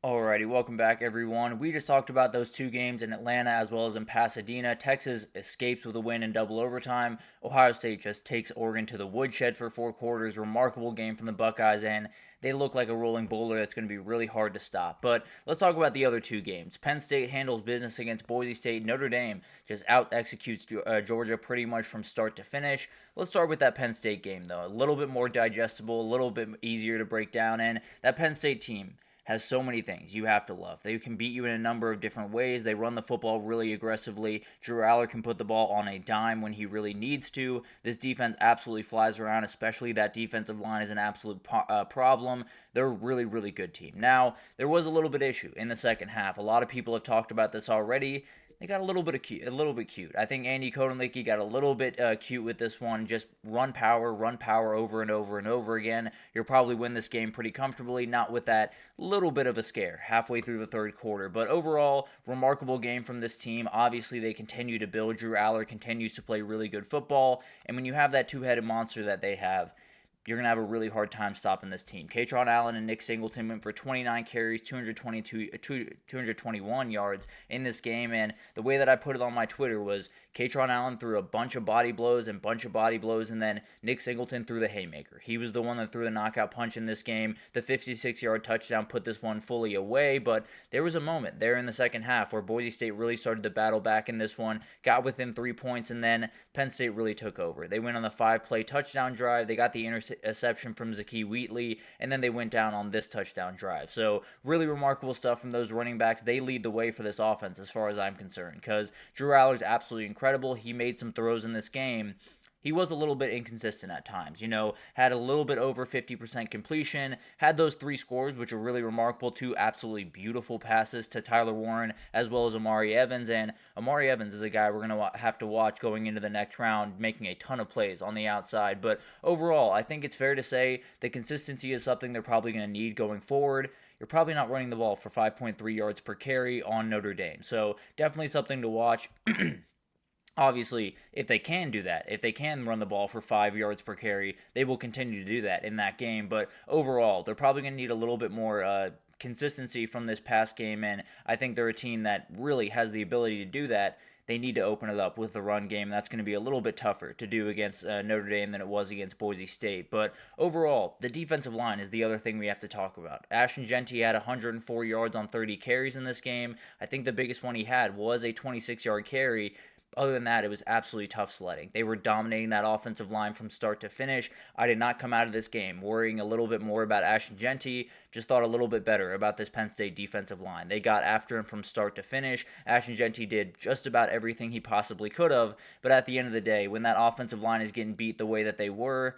Alrighty, welcome back everyone. We just talked about those two games in Atlanta as well as in Pasadena. Texas escapes with a win in double overtime. Ohio State just takes Oregon to the woodshed for 4 quarters. Remarkable game from the Buckeyes, and they look like a rolling boulder that's going to be really hard to stop. But let's talk about the other two games. Penn State handles business against Boise State. Notre Dame just out executes Georgia pretty much from start to finish. Let's start with that Penn State game though. A little bit more digestible, a little bit easier to break down, and that Penn State team has so many things you have to love. They can beat you in a number of different ways. They run the football really aggressively. Drew Aller can put the ball on a dime when he really needs to. This defense absolutely flies around, especially that defensive line is an absolute problem. They're a really, really good team. Now, there was a little bit of issue in the second half. A lot of people have talked about this already. They got a little bit cute. I think Andy Kotelnicki got a little bit cute with this one. Just run power over and over and over again. You'll probably win this game pretty comfortably, not with that little bit of a scare halfway through the third quarter. But overall, remarkable game from this team. Obviously, they continue to build. Drew Aller continues to play really good football. And when you have that two-headed monster that they have, you're going to have a really hard time stopping this team. Kaytron Allen and Nick Singleton went for 29 carries, 221 yards in this game, and the way that I put it on my Twitter was Kaytron Allen threw a bunch of body blows, and then Nick Singleton threw the haymaker. He was the one that threw the knockout punch in this game. The 56-yard touchdown put this one fully away, but there was a moment there in the second half where Boise State really started to battle back in this one, got within 3 points, and then Penn State really took over. They went on the 5-play touchdown drive. They got the interception from Zakee Wheatley, and then they went down on this touchdown drive. So really remarkable stuff from those running backs. They lead the way for this offense as far as I'm concerned, because Drew Aller's absolutely incredible. He made some throws in this game. He was a little bit inconsistent at times, had a little bit over 50% completion, had those 3 scores, which are really remarkable, 2 absolutely beautiful passes to Tyler Warren as well as Amari Evans, and Amari Evans is a guy we're going to have to watch going into the next round, making a ton of plays on the outside, but overall, I think it's fair to say that consistency is something they're probably going to need going forward. You're probably not running the ball for 5.3 yards per carry on Notre Dame, so definitely something to watch. Obviously, if they can do that, if they can run the ball for 5 yards per carry, they will continue to do that in that game. But overall, they're probably going to need a little bit more consistency from this past game, and I think they're a team that really has the ability to do that. They need to open it up with the run game. That's going to be a little bit tougher to do against Notre Dame than it was against Boise State. But overall, the defensive line is the other thing we have to talk about. Ashton Jeanty had 104 yards on 30 carries in this game. I think the biggest one he had was a 26-yard carry. Other than that, it was absolutely tough sledding. They were dominating that offensive line from start to finish. I did not come out of this game worrying a little bit more about Ashton Jeanty, just thought a little bit better about this Penn State defensive line. They got after him from start to finish. Ashton Jeanty did just about everything he possibly could have, but at the end of the day, when that offensive line is getting beat the way that they were,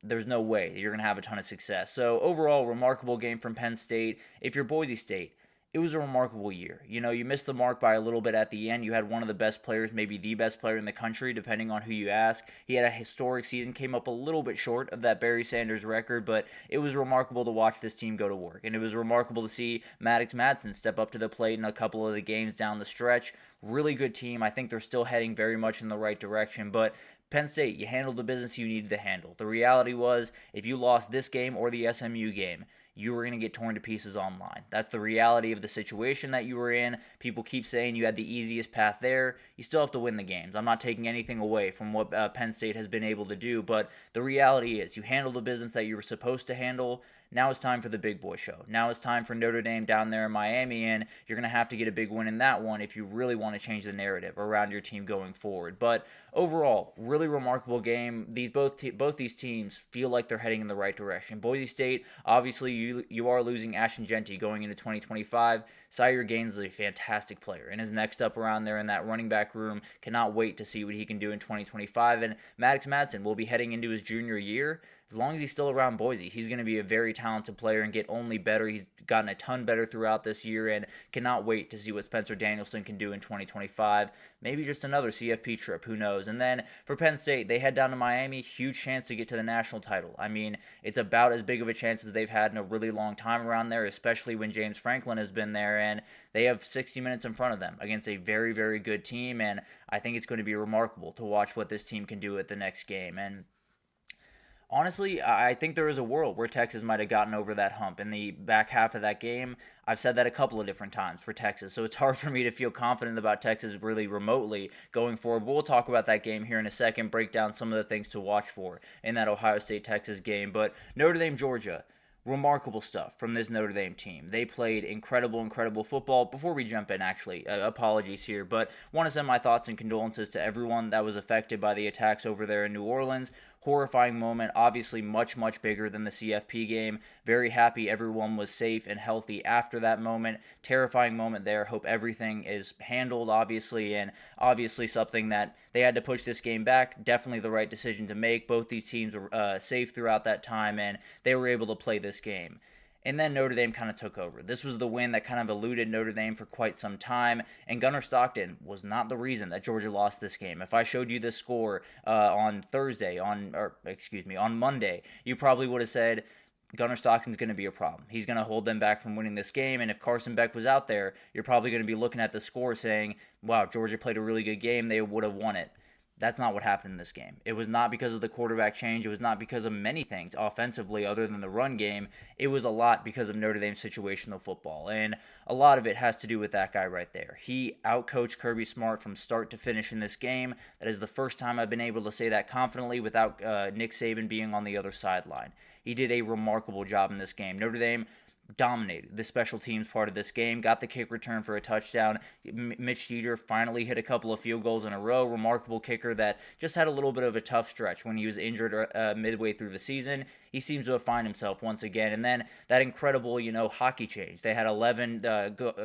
there's no way you're going to have a ton of success. So overall, remarkable game from Penn State. If you're Boise State, it was a remarkable year. You missed the mark by a little bit at the end. You had one of the best players, maybe the best player in the country, depending on who you ask. He had a historic season, came up a little bit short of that Barry Sanders record, but it was remarkable to watch this team go to work. And it was remarkable to see Maddox Madsen step up to the plate in a couple of the games down the stretch. Really good team. I think they're still heading very much in the right direction, but Penn State, you handled the business you needed to handle. The reality was, if you lost this game or the SMU game, you were going to get torn to pieces online. That's the reality of the situation that you were in. People keep saying you had the easiest path there. You still have to win the games. I'm not taking anything away from what Penn State has been able to do, but the reality is you handled the business that you were supposed to handle. Now it's time for the big boy show. Now it's time for Notre Dame down there in Miami, and you're going to have to get a big win in that one if you really want to change the narrative around your team going forward. But overall, really remarkable game. Both these teams feel like they're heading in the right direction. Boise State, obviously, you are losing Ashton Jeanty going into 2025. Sire Gaines is a fantastic player, and his next up around there in that running back room. Cannot wait to see what he can do in 2025. And Maddox Madsen will be heading into his junior year. As long as he's still around Boise, he's going to be a very talented player and get only better. He's gotten a ton better throughout this year, and cannot wait to see what Spencer Danielson can do in 2025. Maybe just another CFP trip, who knows. And then for Penn State, they head down to Miami, huge chance to get to the national title. I mean, it's about as big of a chance as they've had in a really long time around there, especially when James Franklin has been there, and they have 60 minutes in front of them against a very, very good team, and I think it's going to be remarkable to watch what this team can do at the next game. And Honestly, I think there is a world where Texas might have gotten over that hump in the back half of that game. I've said that a couple of different times for Texas, so it's hard for me to feel confident about Texas really remotely going forward. But we'll talk about that game here in a second, break down some of the things to watch for in that Ohio State-Texas game. But Notre Dame, Georgia, remarkable stuff from this Notre Dame team. They played incredible football. Before we jump in, actually, apologies here, but want to send my thoughts and condolences to everyone that was affected by the attacks over there in New Orleans. Horrifying moment, obviously much bigger than the CFP game. Very happy everyone was safe and healthy after that moment. Terrifying moment there. Hope everything is handled, obviously, and obviously something that they had to push this game back. Definitely the right decision to make. Both these teams were safe throughout that time, and they were able to play this game. And then Notre Dame kind of took over. This was the win that kind of eluded Notre Dame for quite some time, and Gunnar Stockton was not the reason that Georgia lost this game. If I showed you this score on Monday, you probably would have said Gunnar Stockton's going to be a problem. He's going to hold them back from winning this game, and if Carson Beck was out there, you're probably going to be looking at the score saying, wow, Georgia played a really good game, they would have won it. That's not what happened in this game. It was not because of the quarterback change. It was not because of many things offensively other than the run game. It was a lot because of Notre Dame's situational football. And a lot of it has to do with that guy right there. He outcoached Kirby Smart from start to finish in this game. That is the first time I've been able to say that confidently without Nick Saban being on the other sideline. He did a remarkable job in this game. Notre Dame dominated the special teams part of this game, got the kick return for a touchdown. Mitch Jeter finally hit a couple of field goals in a row. Remarkable kicker that just had a little bit of a tough stretch when he was injured midway through the season. He seems to have found himself once again. And then that incredible, hockey change. They had 11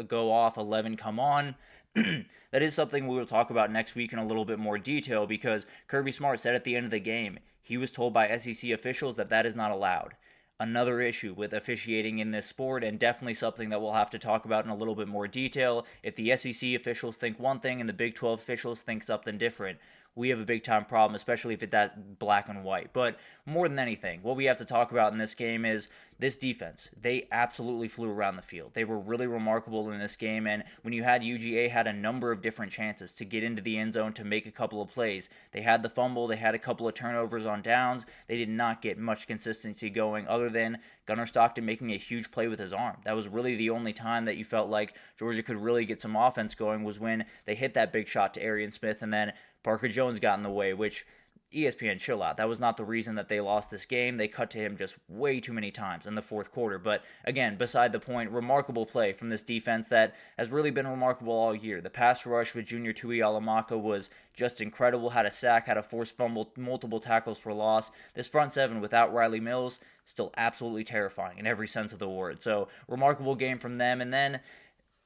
go off, 11 come on. That is something we will talk about next week in a little bit more detail because Kirby Smart said at the end of the game, he was told by SEC officials that is not allowed. Another issue with officiating in this sport, and definitely something that we'll have to talk about in a little bit more detail. If the SEC officials think one thing and the Big 12 officials think something different, we have a big-time problem, especially if it's that black and white. But more than anything, what we have to talk about in this game is this defense. They absolutely flew around the field. They were really remarkable in this game, and when you had UGA had a number of different chances to get into the end zone to make a couple of plays. They had the fumble. They had a couple of turnovers on downs. They did not get much consistency going other than Gunnar Stockton making a huge play with his arm. That was really the only time that you felt like Georgia could really get some offense going was when they hit that big shot to Arian Smith, and then Parker Jones got in the way, which ESPN, chill out. That was not the reason that they lost this game. They cut to him just way too many times in the fourth quarter. But again, beside the point, remarkable play from this defense that has really been remarkable all year. The pass rush with Junior Tuihalamaka was just incredible. Had a sack, had a forced fumble, multiple tackles for loss. This front seven without Rylie Mills, still absolutely terrifying in every sense of the word. So remarkable game from them. And then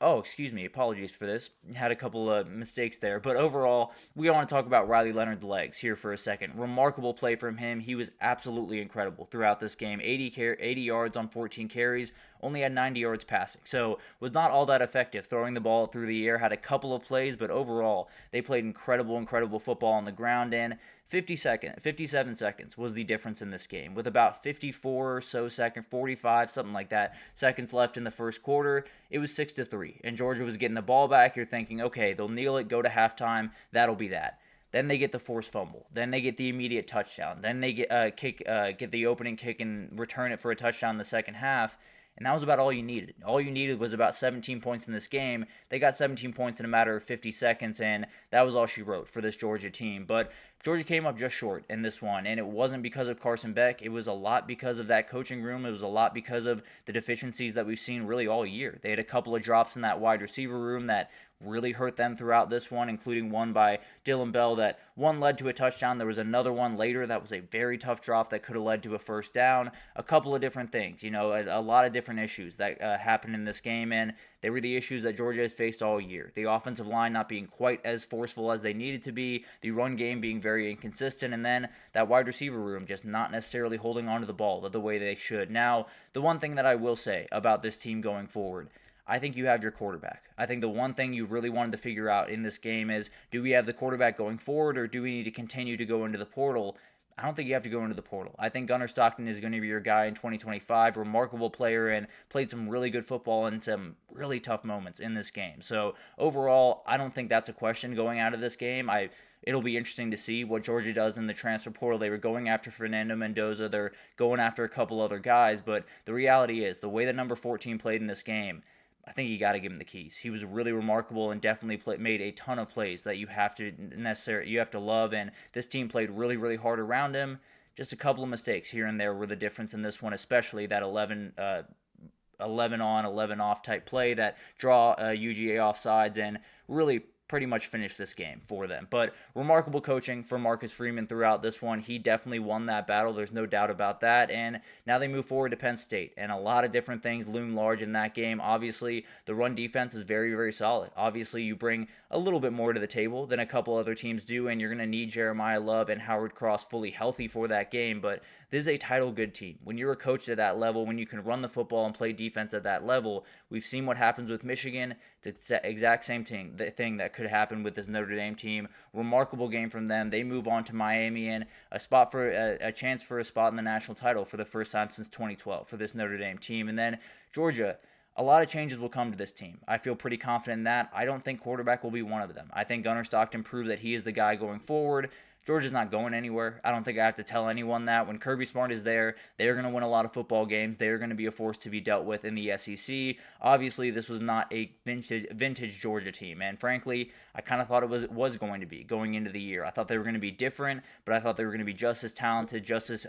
apologies for this. Had a couple of mistakes there. But overall, we want to talk about Rylie Leonard's legs here for a second. Remarkable play from him. He was absolutely incredible throughout this game. 80 yards on 14 carries, only had 90 yards passing. So was not all that effective throwing the ball through the air. Had a couple of plays, but overall, they played incredible football on the ground. And 57 seconds was the difference in this game. With about 54 or so seconds, 45, something like that, seconds left in the first quarter, it was 6-3. And Georgia was getting the ball back. You're thinking, okay, they'll kneel it, go to halftime. That'll be that. Then they get the forced fumble. Then they get the immediate touchdown. Then they get the opening kick and return it for a touchdown in the second half. And that was about all you needed. All you needed was about 17 points in this game. They got 17 points in a matter of 50 seconds, and that was all she wrote for this Georgia team. But Georgia came up just short in this one, and it wasn't because of Carson Beck. It was a lot because of that coaching room. It was a lot because of the deficiencies that we've seen really all year. They had a couple of drops in that wide receiver room that really hurt them throughout this one, including one by Dylan Bell that one led to a touchdown. There was another one later that was a very tough drop that could have led to a first down. A couple of different things, a lot of different issues that happened in this game, and they were the issues that Georgia has faced all year. The offensive line not being quite as forceful as they needed to be, the run game being very inconsistent, and then that wide receiver room just not necessarily holding onto the ball the way they should. Now, the one thing that I will say about this team going forward, I think you have your quarterback. I think the one thing you really wanted to figure out in this game is, do we have the quarterback going forward, or do we need to continue to go into the portal? I don't think you have to go into the portal. I think Gunnar Stockton is going to be your guy in 2025. Remarkable player and played some really good football in some really tough moments in this game. So overall, I don't think that's a question going out of this game. It'll be interesting to see what Georgia does in the transfer portal. They were going after Fernando Mendoza. They're going after a couple other guys. But the reality is, the way that number 14 played in this game, I think you got to give him the keys. He was really remarkable and definitely made a ton of plays that you have to love. And this team played really, really hard around him. Just a couple of mistakes here and there were the difference in this one, especially that 11 on, 11 off type play that draw UGA offsides and really pretty much finish this game for them. But remarkable coaching for Marcus Freeman throughout this one. He definitely won that battle. There's no doubt about that. And now they move forward to Penn State. And a lot of different things loom large in that game. Obviously, the run defense is very, very solid. Obviously, you bring a little bit more to the table than a couple other teams do, and you're going to need Jeremiah Love and Howard Cross fully healthy for that game. But this is a title good team. When you're a coach at that level, when you can run the football and play defense at that level, we've seen what happens with Michigan. It's the exact same thing that could happen with this Notre Dame team. Remarkable game from them. They move on to Miami and a chance for a spot in the national title for the first time since 2012 for this Notre Dame team. And then Georgia, a lot of changes will come to this team. I feel pretty confident in that. I don't think quarterback will be one of them. I think Gunnar Stockton proved that he is the guy going forward. Georgia's not going anywhere. I don't think I have to tell anyone that. When Kirby Smart is there, they are going to win a lot of football games. They are going to be a force to be dealt with in the SEC. Obviously, this was not a vintage Georgia team, and frankly, I kind of thought it was going to be going into the year. I thought they were going to be different, but I thought they were going to be just as talented, just as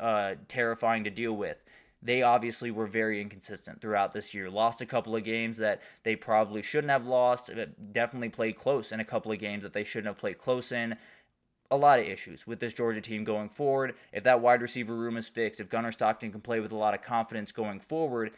terrifying to deal with. They obviously were very inconsistent throughout this year. Lost a couple of games that they probably shouldn't have lost. Definitely played close in a couple of games that they shouldn't have played close in. A lot of issues with this Georgia team going forward. If that wide receiver room is fixed, if Gunnar Stockton can play with a lot of confidence going forward,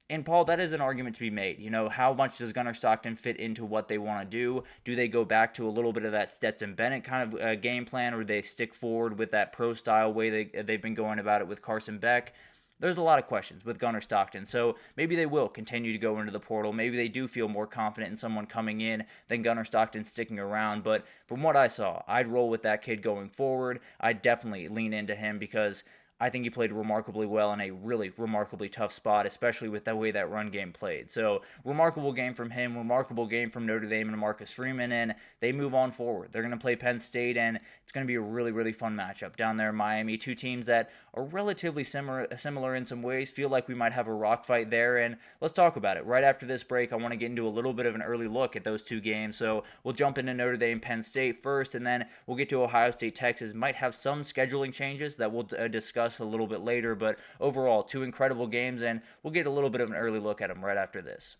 and Paul, that is an argument to be made. You know, how much does Gunnar Stockton fit into what they want to do? Do they go back to a little bit of that Stetson Bennett kind of game plan, or do they stick forward with that pro-style way they've been going about it with Carson Beck? There's a lot of questions with Gunnar Stockton, so maybe they will continue to go into the portal. Maybe they do feel more confident in someone coming in than Gunnar Stockton sticking around, but from what I saw, I'd roll with that kid going forward. I'd definitely lean into him because I think he played remarkably well in a really remarkably tough spot, especially with the way that run game played. So, remarkable game from him, remarkable game from Notre Dame and Marcus Freeman, and they move on forward. They're going to play Penn State, and it's going to be a really, really fun matchup down there in Miami. Two teams that are relatively similar in some ways. Feel like we might have a rock fight there, and let's talk about it. Right after this break, I want to get into a little bit of an early look at those two games. So, we'll jump into Notre Dame, Penn State first, and then we'll get to Ohio State, Texas. Might have some scheduling changes that we'll discuss a little bit later, but overall, two incredible games, and we'll get a little bit of an early look at them right after this.